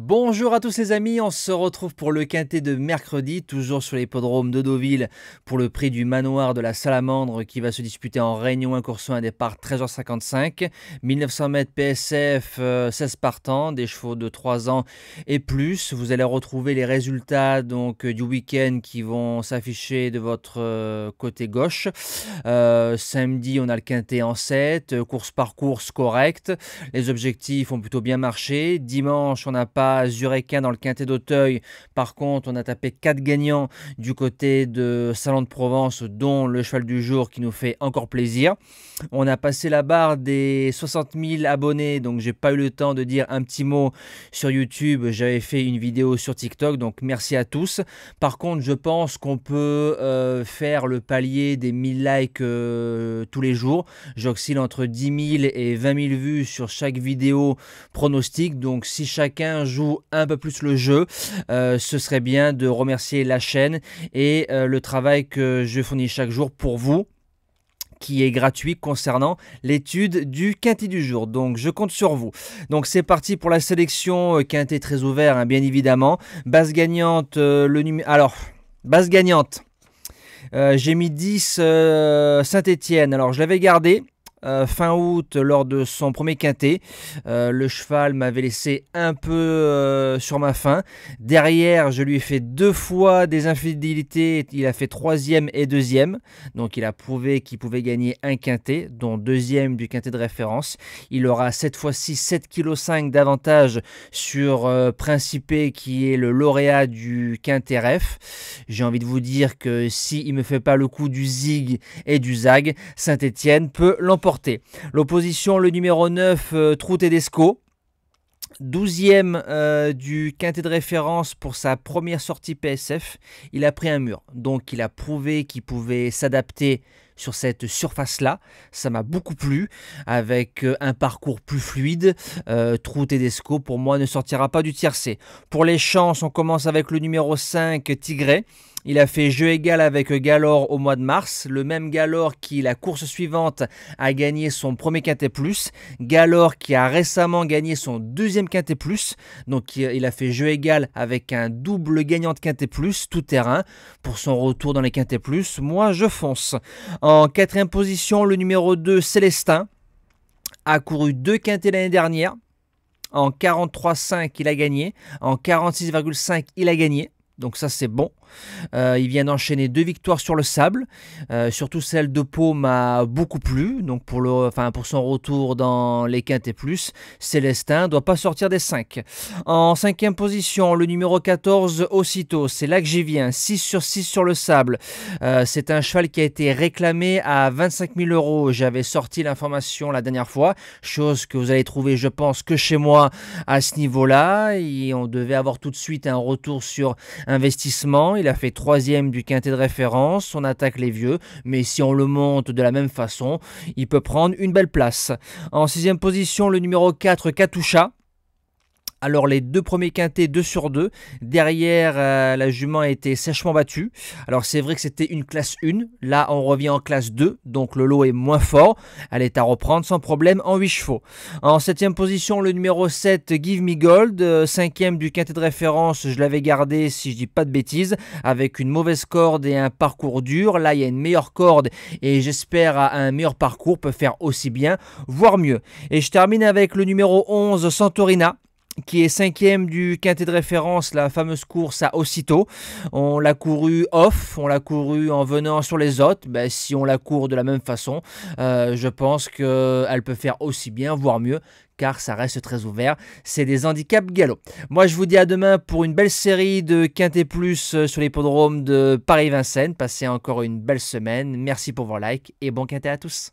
Bonjour à tous les amis, on se retrouve pour le quintet de mercredi, toujours sur l'hippodrome de Deauville pour le prix du manoir de la Salamandre qui va se disputer en Réunion 1 course 1 départ 13h55, 1900 mètres PSF, 16 partants, des chevaux de 3 ans et plus. Vous allez retrouver les résultats donc du week-end qui vont s'afficher de votre côté gauche. Samedi, on a le quintet en 7, course par course correcte, les objectifs ont plutôt bien marché. Dimanche, on n'a pas Zurequin dans le quintet d'Auteuil. Par contre, on a tapé 4 gagnants du côté de Salon de Provence, dont le cheval du jour qui nous fait encore plaisir. On a passé la barre des 60 000 abonnés, donc j'ai pas eu le temps de dire un petit mot sur YouTube. J'avais fait une vidéo sur TikTok, donc merci à tous. Par contre, je pense qu'on peut faire le palier des 1000 likes tous les jours. J'oscille entre 10 000 et 20 000 vues sur chaque vidéo pronostic, donc si chacun joue un peu plus le jeu, ce serait bien de remercier la chaîne et le travail que je fournis chaque jour pour vous, qui est gratuit concernant l'étude du quintet du jour. Donc je compte sur vous. Donc c'est parti pour la sélection quintet très ouvert, hein, bien évidemment. Base gagnante, base gagnante. J'ai mis 10 Saint-Étienne. Alors je l'avais gardé. Fin août lors de son premier quintet, le cheval m'avait laissé un peu sur ma faim. Derrière, je lui ai fait 2 fois des infidélités, il a fait 3e et 2e, donc il a prouvé qu'il pouvait gagner un quintet, dont 2e du quintet de référence. Il aura cette fois-ci 7,5 kg d'avantage sur Principé, qui est le lauréat du quintet ref. J'ai envie de vous dire que s'il ne me fait pas le coup du zig et du zag, Saint-Étienne peut l'emporter. L'opposition, le numéro 9, Trou Tedesco, 12e du quintet de référence pour sa première sortie PSF. Il a pris un mur, donc il a prouvé qu'il pouvait s'adapter sur cette surface-là. Ça m'a beaucoup plu, avec un parcours plus fluide. Trou Tedesco, pour moi, ne sortira pas du tiercé. Pour les chances, on commence avec le numéro 5, Tigré. Il a fait jeu égal avec Galore au mois de mars. Le même Galore qui, la course suivante, a gagné son premier quintet plus. Galore qui a récemment gagné son 2e quintet plus. Donc il a fait jeu égal avec un double gagnant de quintet plus, tout terrain. Pour son retour dans les quintets plus, moi je fonce. En 4e position, le numéro 2, Célestin, a couru 2 quintets l'année dernière. En 43,5, il a gagné. En 46,5, il a gagné. Donc ça c'est bon. Il vient d'enchaîner 2 victoires sur le sable, surtout celle de Pau m'a beaucoup plu, donc pour son retour dans les quintets plus, Célestin ne doit pas sortir des 5. En 5e position, le numéro 14, Aussitôt, c'est là que j'y viens, 6 sur 6 sur le sable. C'est un cheval qui a été réclamé à 25 000 €, j'avais sorti l'information la dernière fois, chose que vous allez trouver je pense que chez moi à ce niveau-là, et on devait avoir tout de suite un retour sur investissement. Il a fait 3e du quintet de référence, on attaque les vieux, mais si on le monte de la même façon, il peut prendre une belle place. En 6e position, le numéro 4, Katusha. Alors les 2 premiers quintets 2 sur 2, derrière la jument a été sèchement battue. Alors c'est vrai que c'était une classe 1, là on revient en classe 2, donc le lot est moins fort, elle est à reprendre sans problème en 8 chevaux. En 7e position, le numéro 7, Give Me Gold, 5e du quintet de référence, je l'avais gardé si je dis pas de bêtises, avec une mauvaise corde et un parcours dur. Là il y a une meilleure corde et j'espère un meilleur parcours peut faire aussi bien, voire mieux. Et je termine avec le numéro 11, Santorina, qui est 5e du quintet de référence, la fameuse course à Aussitôt. On l'a couru off, on l'a couru en venant sur les autres. Ben, si on la court de la même façon, je pense qu'elle peut faire aussi bien, voire mieux, car ça reste très ouvert. C'est des handicaps galop. Moi, je vous dis à demain pour une belle série de quintet plus sur l'hippodrome de Paris-Vincennes. Passez encore une belle semaine. Merci pour vos likes et bon quintet à tous.